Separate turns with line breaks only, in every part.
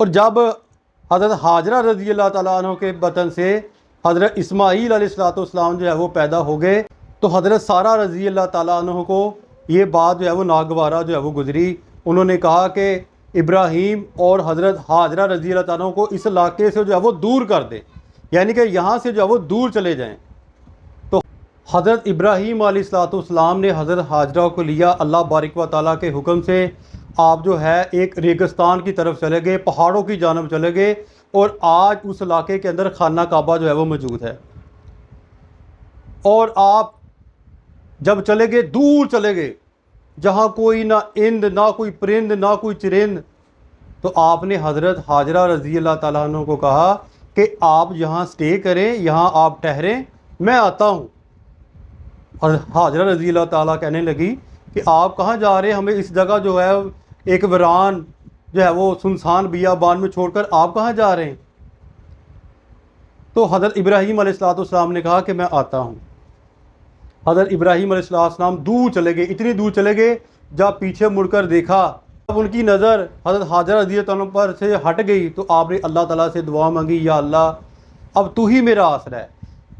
اور جب حضرت حاجرہ رضی اللہ تعالیٰ عنہ کے بطن سے حضرت اسماعیل علیہ السلام جو ہے وہ پیدا ہو گئے تو حضرت سارہ رضی اللہ تعالیٰ عنہ کو یہ بات جو ہے وہ ناگوارہ جو ہے وہ گزری. انہوں نے کہا کہ ابراہیم اور حضرت حاجرہ رضی اللہ تعالیٰ عنہ کو اس علاقے سے جو ہے وہ دور کر دے، یعنی کہ یہاں سے جو ہے وہ دور چلے جائیں. تو حضرت ابراہیم علیہ السلام نے حضرت حاجرہ کو لیا اللہ بارک و تعالیٰ کے حکم سے. آپ جو ہے ایک ریگستان کی طرف چلے گئے، پہاڑوں کی جانب چلے گئے، اور آج اس علاقے کے اندر خانہ کعبہ جو ہے وہ موجود ہے. اور آپ جب چلے گئے دور چلے گئے جہاں کوئی نہ اند نہ کوئی پرند نہ کوئی چرند، تو آپ نے حضرت حاجرہ رضی اللہ تعالیٰ عنہ کو کہا کہ آپ یہاں سٹے کریں، یہاں آپ ٹھہریں، میں آتا ہوں. حضرت حاجرہ رضی اللہ تعالیٰ کہنے لگی کہ آپ کہاں جا رہے ہیں، ہمیں اس جگہ جو ہے ایک ویران جو ہے وہ سنسان بیابان میں چھوڑ کر آپ کہاں جا رہے ہیں؟ تو حضرت ابراہیم علیہ السلام نے کہا کہ میں آتا ہوں. حضرت ابراہیم علیہ السلام دور چلے گئے، اتنی دور چلے گئے جب پیچھے مڑ کر دیکھا، اب ان کی نظر حضرت حاجرہ رضی اللہ عنہ پر سے ہٹ گئی تو آپ نے اللہ تعالیٰ سے دعا مانگی، یا اللہ اب تو ہی میرا آسرا ہے،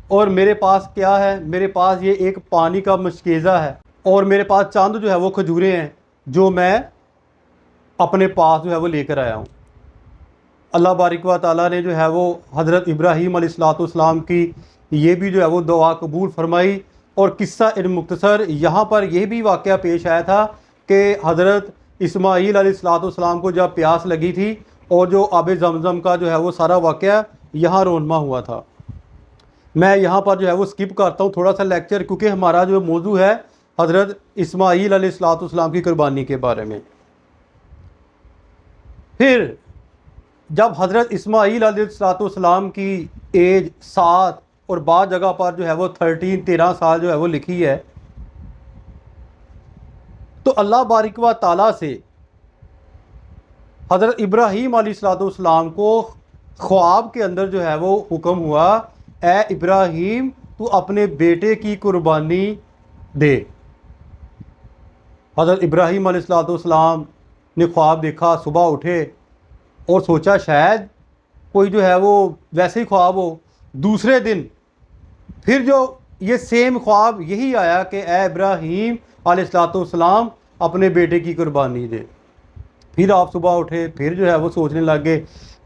اور میرے پاس کیا ہے؟ میرے پاس یہ ایک پانی کا مشکیزہ ہے، اور میرے پاس چاند جو ہے وہ کھجوریں ہیں جو میں اپنے پاس جو ہے وہ لے کر آیا ہوں. اللہ بارک و تعالیٰ نے جو ہے وہ حضرت ابراہیم علیہ السلام کی یہ بھی جو ہے وہ دعا قبول فرمائی. اور قصہ ان مختصر یہاں پر یہ بھی واقعہ پیش آیا تھا کہ حضرت اسماعیل علیہ السلام کو جب پیاس لگی تھی اور جو آب زمزم کا جو ہے وہ سارا واقعہ یہاں رونما ہوا تھا. میں یہاں پر جو ہے وہ سکپ کرتا ہوں تھوڑا سا لیکچر، کیونکہ ہمارا جو موضوع ہے حضرت اسماعیل علیہ السلام کی قربانی کے بارے میں. پھر جب حضرت اسماعیل علیہ السلام کی ایج 7 اور بعض جگہ پر جو ہے وہ 13 سال جو ہے وہ لکھی ہے، تو اللہ بارک و تعالیٰ سے حضرت ابراہیم علیہ السلام کو خواب کے اندر جو ہے وہ حکم ہوا، اے ابراہیم تو اپنے بیٹے کی قربانی دے. حضرت ابراہیم علیہ السلام نے خواب دیکھا، صبح اٹھے اور سوچا شاید کوئی جو ہے وہ ویسے ہی خواب ہو. دوسرے دن پھر جو یہ سیم خواب یہی آیا کہ اے ابراہیم علیہ السلام اپنے بیٹے کی قربانی دے. پھر آپ صبح اٹھے، پھر جو ہے وہ سوچنے لگ گئے.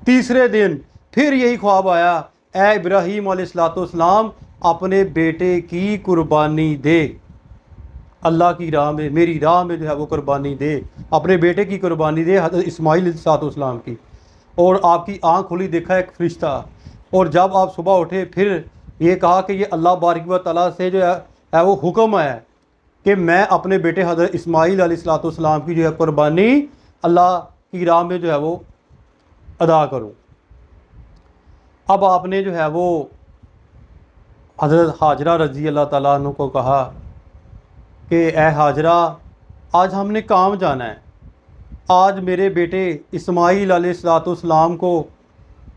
تیسرے دن پھر یہی خواب آیا، اے ابراہیم علیہ السلام اپنے بیٹے کی قربانی دے، اللہ کی راہ میں، میری راہ میں جو ہے وہ قربانی دے، اپنے بیٹے کی قربانی دے، حضرت اسماعیل علیہ السلام کی. اور آپ کی آنکھ کھلی، دیکھا ایک فرشتہ. اور جب آپ صبح اٹھے پھر یہ کہا کہ یہ اللہ بارک و تعالیٰ سے جو ہے وہ حکم آیا کہ میں اپنے بیٹے حضرت اسماعیل علیہ السلام کی جو ہے قربانی اللہ کی راہ میں جو ہے وہ ادا کروں. اب آپ نے جو ہے وہ حضرت حاجرہ رضی اللہ تعالیٰ عنہ کو کہا کہ اے حاجرہ آج ہم نے کام جانا ہے، آج میرے بیٹے اسماعیل علیہ السلام کو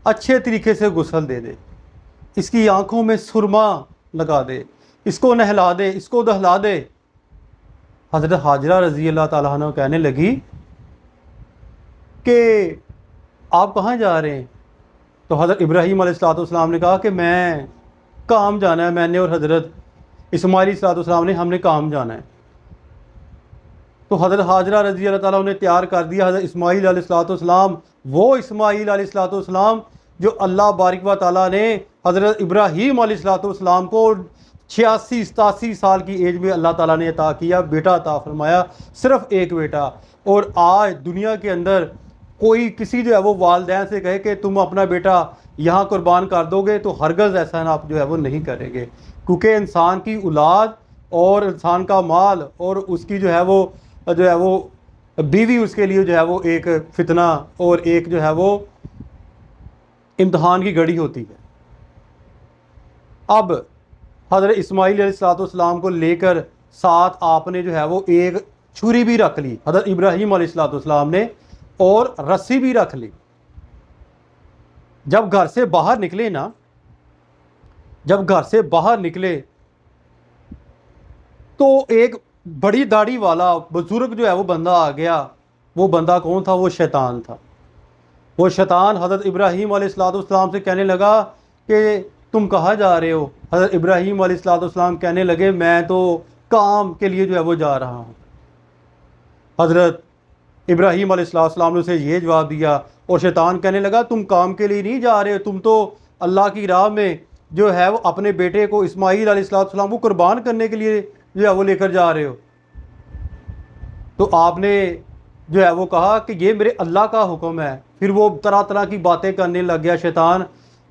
اچھے طریقے سے غسل دے دے، اس کی آنکھوں میں سرما لگا دے، اس کو نہلا دے، اس کو دہلا دے. حضرت حاجرہ رضی اللہ تعالیٰ عنہ کہنے لگی کہ آپ کہاں جا رہے ہیں؟ تو حضرت ابراہیم علیہ السلام نے کہا کہ میں کام جانا ہے، میں نے اور حضرت اسماعیل علیہ السلام نے ہم نے کام جانا ہے. تو حضرت حاجرہ رضی اللہ تعالیٰ نے تیار کر دیا حضرت اسماعیل علیہ السلام، وہ اسماعیل علیہ السلام جو اللہ بارک و تعالیٰ نے حضرت ابراہیم علیہ السلام کو 86-87 سال کی ایج میں اللہ تعالیٰ نے عطا کیا، بیٹا عطا فرمایا، صرف ایک بیٹا. اور آج دنیا کے اندر کوئی کسی جو ہے وہ والدین سے کہے کہ تم اپنا بیٹا یہاں قربان کر دو گے تو ہرگز ایسا آپ جو ہے وہ نہیں کریں گے، کیونکہ انسان کی اولاد اور انسان کا مال اور اس کی جو ہے وہ بیوی اس کے لیے جو ہے وہ ایک فتنہ اور ایک جو ہے وہ امتحان کی گھڑی ہوتی ہے. اب حضرت اسماعیل علیہ السلام کو لے کر ساتھ آپ نے جو ہے وہ ایک چھری بھی رکھ لی حضرت ابراہیم علیہ السلام نے، اور رسی بھی رکھ لی. جب گھر سے باہر نکلے نا، جب گھر سے باہر نکلے تو ایک بڑی داڑھی والا بزرگ جو ہے وہ بندہ آ گیا. وہ بندہ کون تھا؟ وہ شیطان تھا. وہ شیطان حضرت ابراہیم علیہ السلام سے کہنے لگا کہ تم کہاں جا رہے ہو؟ حضرت ابراہیم علیہ السلام کہنے لگے میں تو کام کے لیے جو ہے وہ جا رہا ہوں۔ حضرت ابراہیم علیہ السلام نے اسے یہ جواب دیا، اور شیطان کہنے لگا تم کام کے لیے نہیں جا رہے، تم تو اللہ کی راہ میں جو ہے وہ اپنے بیٹے کو اسماعیل علیہ السلام کو قربان کرنے کے لیے جو ہے وہ لے کر جا رہے ہو۔ تو آپ نے جو ہے وہ کہا کہ یہ میرے اللہ کا حکم ہے۔ پھر وہ طرح طرح کی باتیں کرنے لگ گیا شیطان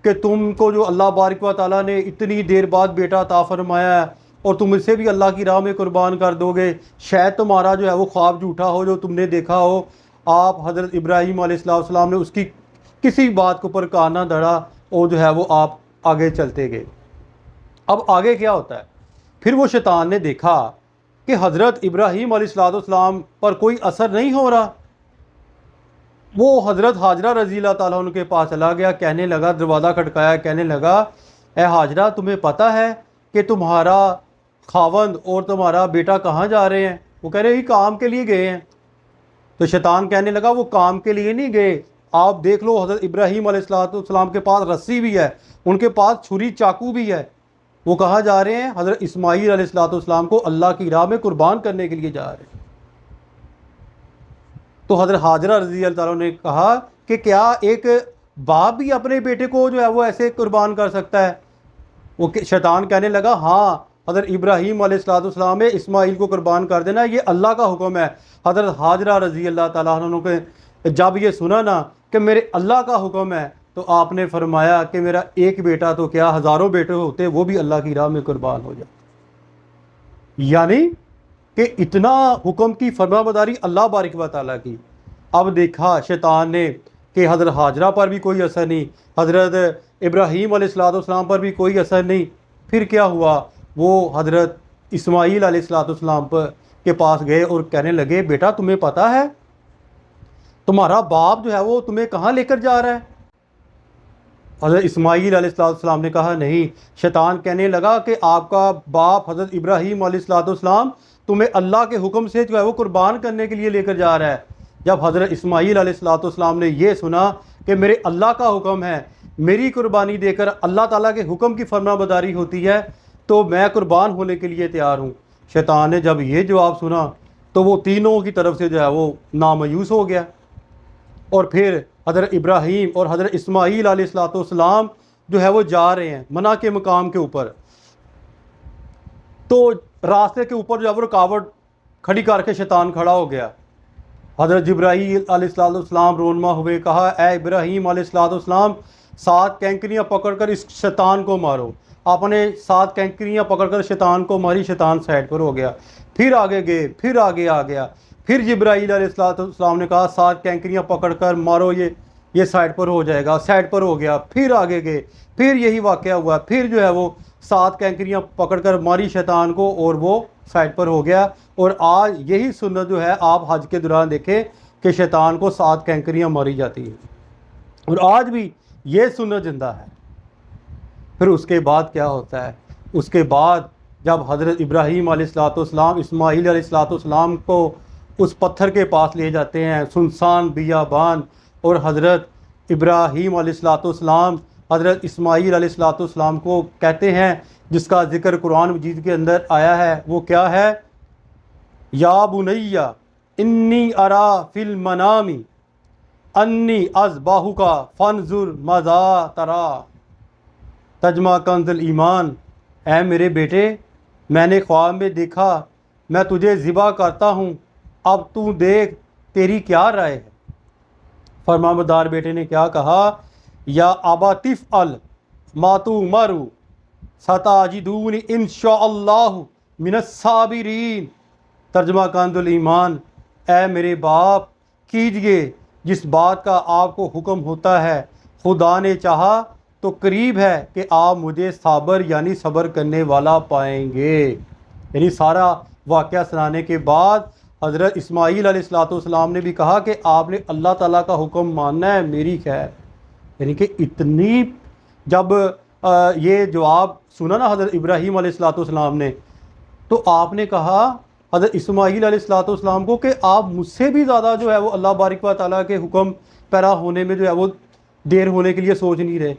کہ تم کو جو اللہ بارک و تعالیٰ نے اتنی دیر بعد بیٹا عطا فرمایا ہے اور تم اسے بھی اللہ کی راہ میں قربان کر دو گے، شاید تمہارا جو ہے وہ خواب جھوٹا ہو جو تم نے دیکھا ہو۔ آپ حضرت ابراہیم علیہ السلام نے اس کی کسی بات کے اوپر کان نہ دھڑا اور جو ہے وہ آپ آگے چلتے گئے۔ اب آگے کیا ہوتا ہے؟ پھر وہ شیطان نے دیکھا کہ حضرت ابراہیم علیہ السلام پر کوئی اثر نہیں ہو رہا۔ وہ حضرت حاجرہ رضی اللہ تعالیٰ عنہ کے پاس چلا گیا، کہنے لگا، دروازہ کھٹکایا، کہنے لگا اے حاجرہ تمہیں پتہ ہے کہ تمہارا خاوند اور تمہارا بیٹا کہاں جا رہے ہیں؟ وہ کہہ رہے ہی کام کے لیے گئے ہیں۔ تو شیطان کہنے لگا وہ کام کے لیے نہیں گئے، آپ دیکھ لو حضرت ابراہیم علیہ السلام کے پاس رسی بھی ہے، ان کے پاس چھری چاقو بھی ہے، وہ کہاں جا رہے ہیں؟ حضرت اسماعیل علیہ السلام کو اللہ کی راہ میں قربان کرنے کے لیے جا رہے ہیں۔ تو حضرت حاجرہ رضی اللہ تعالیٰ نے کہا کہ کیا ایک باپ بھی اپنے بیٹے کو جو ہے وہ ایسے قربان کر سکتا ہے؟ وہ شیطان کہنے لگا ہاں، حضرت ابراہیم علیہ السلام ہے اسماعیل کو قربان کر دینا، یہ اللہ کا حکم ہے۔ حضرت حاجرہ رضی اللہ تعالیٰ عنہ کے جب یہ سنا نا کہ میرے اللہ کا حکم ہے، تو آپ نے فرمایا کہ میرا ایک بیٹا تو کیا ہزاروں بیٹے ہوتے وہ بھی اللہ کی راہ میں قربان ہو جائے۔ یعنی کہ اتنا حکم کی فرمانبرداری اللہ بارک و تعالیٰ کی۔ اب دیکھا شیطان نے کہ حضرت حاجرہ پر بھی کوئی اثر نہیں، حضرت ابراہیم علیہ السلام پر بھی کوئی اثر نہیں۔ پھر کیا ہوا؟ وہ حضرت اسماعیل علیہ السلام کے پاس گئے اور کہنے لگے بیٹا تمہیں پتہ ہے تمہارا باپ جو ہے وہ تمہیں کہاں لے کر جا رہا ہے؟ حضرت اسماعیل علیہ السلام نے کہا نہیں۔ شیطان کہنے لگا کہ آپ کا باپ حضرت ابراہیم علیہ السلام تمہیں اللہ کے حکم سے جو ہے وہ قربان کرنے کے لیے لے کر جا رہا ہے۔ جب حضرت اسماعیل علیہ السلام نے یہ سنا کہ میرے اللہ کا حکم ہے، میری قربانی دے کر اللہ تعالیٰ کے حکم کی فرمانبرداری ہوتی ہے، تو میں قربان ہونے کے لیے تیار ہوں۔ شیطان نے جب یہ جواب سنا تو وہ تینوں کی طرف سے جو ہے وہ نامایوس ہو گیا، اور پھر حضرت ابراہیم اور حضرت اسماعیل علیہ السلام جو ہے وہ جا رہے ہیں منع کے مقام کے اوپر، تو راستے کے اوپر جو ہے وہ رکاوٹ کھڑی کر کے شیطان کھڑا ہو گیا۔ حضرت جبرائیل علیہ السلام رونما ہوئے، کہا اے ابراہیم علیہ السلام 7 کینکریاں پکڑ کر اس شیطان کو مارو۔ آپ نے 7 کینکریاں پکڑ کر شیطان کو ماری، شیطان سائڈ پر ہو گیا۔ پھر آگے گئے، پھر آگے آ گیا، پھر جبرائیل علیہ السلام نے کہا 7 کینکریاں پکڑ کر مارو، یہ سائڈ پر ہو جائے گا، سائڈ پر ہو گیا۔ پھر آگے گئے، پھر یہی واقعہ ہوا، پھر جو ہے وہ 7 کینکریاں پکڑ کر ماری شیطان کو اور وہ سائڈ پر ہو گیا۔ اور آج یہی سنت جو ہے آپ حج کے دوران دیکھیں کہ شیطان کو 7 کینکریاں ماری جاتی ہیں، اور آج بھی یہ سنت زندہ ہے۔ پھر اس کے بعد کیا ہوتا ہے؟ اس کے بعد جب حضرت ابراہیم علیہ السلام اسماعیل علیہ السلام کو اس پتھر کے پاس لے جاتے ہیں، سنسان بیابان، اور حضرت ابراہیم علیہ السلام حضرت اسماعیل علیہ السلام کو کہتے ہیں، جس کا ذکر قرآن مجید کے اندر آیا ہے، وہ کیا ہے؟ یا بنی انی ارا فی المنام انی اذبحک فانظر ماذا تری، ترجمہ کنز الایمان، اے میرے بیٹے میں نے خواب میں دیکھا میں تجھے ذبح کرتا ہوں، اب تو دیکھ تیری کیا رائے ہے؟ فرمانبردار بیٹے نے کیا کہا؟ یا ابت افعل ما تؤمر ستجدونی انشاء اللہ من الصابرین، ترجمہ کنز الایمان، اے میرے باپ کیجئے جس بات کا آپ کو حکم ہوتا ہے، خدا نے چاہا تو قریب ہے کہ آپ مجھے صابر یعنی صبر کرنے والا پائیں گے۔ یعنی سارا واقعہ سنانے کے بعد حضرت اسماعیل علیہ السلام نے بھی کہا کہ آپ نے اللہ تعالیٰ کا حکم ماننا ہے، میری خیر۔ یعنی کہ اتنی جب یہ جواب سنا نا حضرت ابراہیم علیہ السلام نے، تو آپ نے کہا حضرت اسماعیل علیہ السلام کو کہ آپ مجھ سے بھی زیادہ جو ہے وہ اللہ بارک و تعالیٰ کے حکم پیدا ہونے میں جو ہے وہ دیر ہونے کے لیے سوچ نہیں رہے۔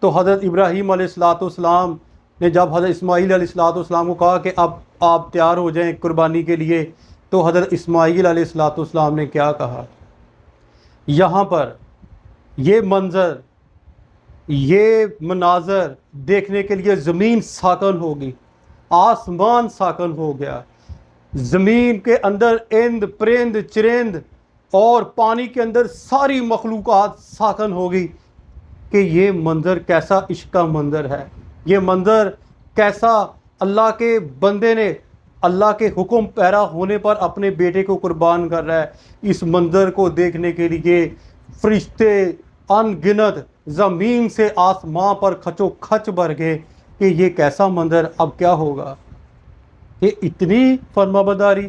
تو حضرت ابراہیم علیہ السلام نے جب حضرت اسماعیل علیہ السلام کو کہا کہ اب آپ تیار ہو جائیں قربانی کے لیے، تو حضرت اسماعیل علیہ السلام نے کیا کہا؟ یہاں پر یہ منظر، یہ مناظر دیکھنے کے لیے زمین ساکن ہوگی، آسمان ساکن ہو گیا، زمین کے اندر اند پرند چرند اور پانی کے اندر ساری مخلوقات ساکن ہوگی کہ یہ منظر کیسا عشق کا منظر ہے، یہ منظر کیسا اللہ کے بندے نے اللہ کے حکم پیرا ہونے پر اپنے بیٹے کو قربان کر رہا ہے۔ اس منظر کو دیکھنے کے لیے فرشتے ان گنت زمین سے آسمان پر کھچو کھچ بھر گئے کہ یہ کیسا منظر، اب کیا ہوگا۔ یہ اتنی فرمانبرداری،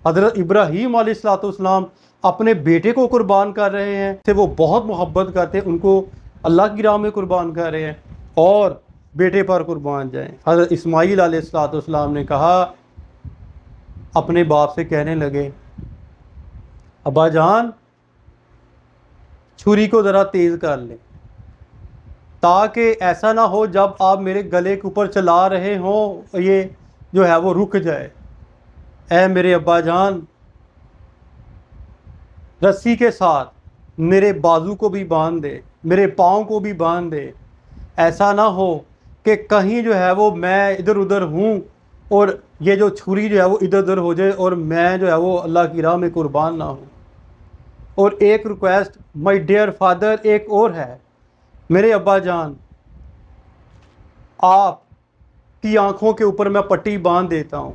حضرت ابراہیم علیہ السلام اپنے بیٹے کو قربان کر رہے ہیں، سے وہ بہت محبت کرتے ہیں، ان کو اللہ کی راہ میں قربان کر رہے ہیں اور بیٹے پر قربان جائیں۔ حضرت اسماعیل علیہ السلام نے کہا، اپنے باپ سے کہنے لگے، ابا جان چھری کو ذرا تیز کر لیں تاکہ ایسا نہ ہو جب آپ میرے گلے کے اوپر چلا رہے ہوں یہ جو ہے وہ رک جائے۔ اے میرے ابا جان، رسی کے ساتھ میرے بازو کو بھی باندھ دے، میرے پاؤں کو بھی باندھ دے، ایسا نہ ہو کہ کہیں جو ہے وہ میں ادھر ادھر ہوں اور یہ جو چھری جو ہے وہ ادھر ادھر ہو جائے اور میں جو ہے وہ اللہ کی راہ میں قربان نہ ہوں۔ اور ایک ریکویسٹ مائی ڈیئر فادر ایک اور ہے، میرے ابا جان آپ کی آنکھوں کے اوپر میں پٹی باندھ دیتا ہوں،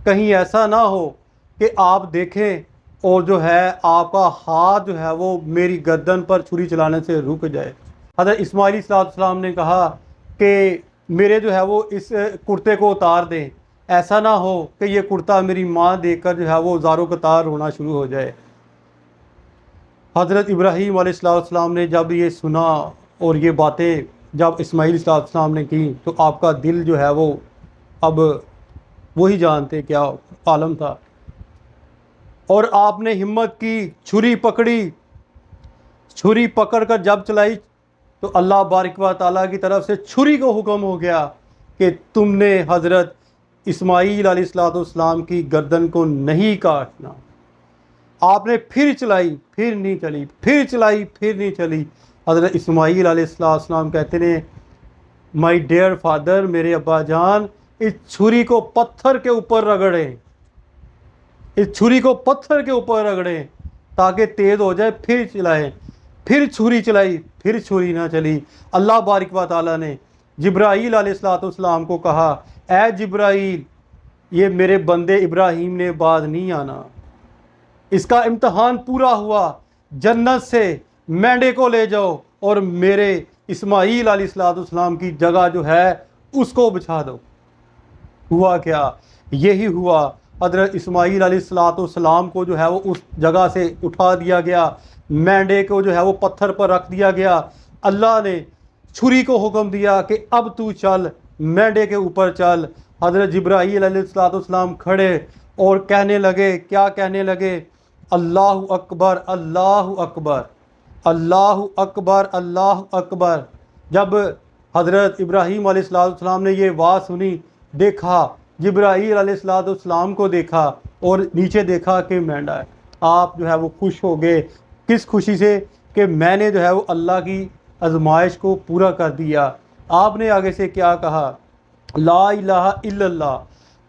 کہیں ایسا نہ ہو کہ آپ دیکھیں اور جو ہے آپ کا ہاتھ جو ہے وہ میری گردن پر چھری چلانے سے رک جائے۔ حضرت اسماعیل علیہ السلام نے کہا کہ میرے جو ہے وہ اس کرتے کو اتار دیں، ایسا نہ ہو کہ یہ کرتا میری ماں دیکھ کر جو ہے وہ زارو قطار رونا شروع ہو جائے۔ حضرت ابراہیم علیہ السلام نے جب یہ سنا اور یہ باتیں جب اسماعیل علیہ السلام نے کی تو آپ کا دل جو ہے وہ اب وہی جانتے کیا عالم تھا، اور آپ نے ہمت کی، چھری پکڑی، چھری پکڑ کر جب چلائی تو اللہ بارک و تعالیٰ کی طرف سے چھری کو حکم ہو گیا کہ تم نے حضرت اسماعیل علیہ السلام کی گردن کو نہیں کاٹنا۔ آپ نے پھر چلائی، پھر نہیں چلی، پھر چلائی، پھر نہیں چلی۔ حضرت اسماعیل علیہ السلام کہتے ہیں، مائی ڈیئر فادر، میرے ابا جان اس چھری کو پتھر کے اوپر رگڑیں، اس چھری کو پتھر کے اوپر رگڑیں تاکہ تیز ہو جائے، پھر چلائیں۔ پھر چھری چلائی، پھر چھری نہ چلی۔ اللہ بارک و تعالیٰ نے جبرائیل علیہ السلام کو کہا، اے جبرائیل یہ میرے بندے ابراہیم نے بعد نہیں آنا، اس کا امتحان پورا ہوا، جنت سے مینڈے کو لے جاؤ اور میرے اسماعیل علیہ السلام کی جگہ جو ہے اس کو بچھا دو۔ ہوا کیا؟ یہی ہوا، حضرت اسماعیل علیہ السلام کو جو ہے وہ اس جگہ سے اٹھا دیا گیا، مینڈے کو جو ہے وہ پتھر پر رکھ دیا گیا۔ اللہ نے چھری کو حکم دیا کہ اب تو چل، مینڈے کے اوپر چل۔ حضرت جبرائیل علیہ السلام کھڑے اور کہنے لگے، کیا کہنے لگے؟ اللہ اکبر، اللہ اکبر، اللہ اکبر، اللہ اکبر۔ جب حضرت ابراہیم علیہ السلام نے یہ بات سنی، دیکھا جبرائیل علیہ السلام کو دیکھا اور نیچے دیکھا کہ مینڈا ہے، آپ جو ہے وہ خوش ہو گئے۔ کس خوشی سے؟ کہ میں نے جو ہے وہ اللہ کی آزمائش کو پورا کر دیا۔ آپ نے آگے سے کیا کہا؟ لا الہ الا اللہ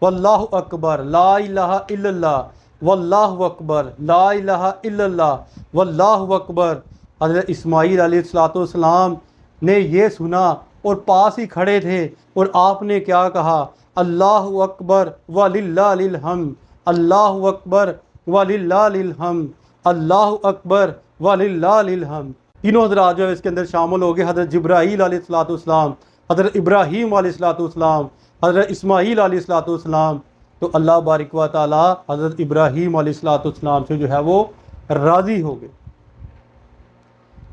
واللہ اکبر، لا الہ الا اللہ واللہ اکبر، لا الہ الا اللہ واللہ اکبر۔ حضرت اسماعیل علیہ السلام نے یہ سنا اور پاس ہی کھڑے تھے، اور آپ نے کیا کہا؟ اللہ اکبر وللہ الحمد، اللہ اکبر وللہ الحمد، اللہ اکبر وللہ الحمد۔ تینوں حضرات جو ہے اس کے اندر شامل ہو گئے، حضرت جبرائیل علیہ السلام، حضرت ابراہیم علیہ السلام، حضرت اسماعیل علیہ السلام۔ تو اللہ بارک و تعالیٰ حضرت ابراہیم علیہ السلام سے جو ہے وہ راضی ہو گئے۔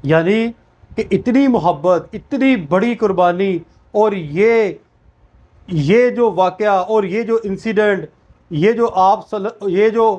یعنی کہ اتنی محبت، اتنی بڑی قربانی، اور یہ جو واقعہ اور یہ جو انسیڈنٹ، یہ جو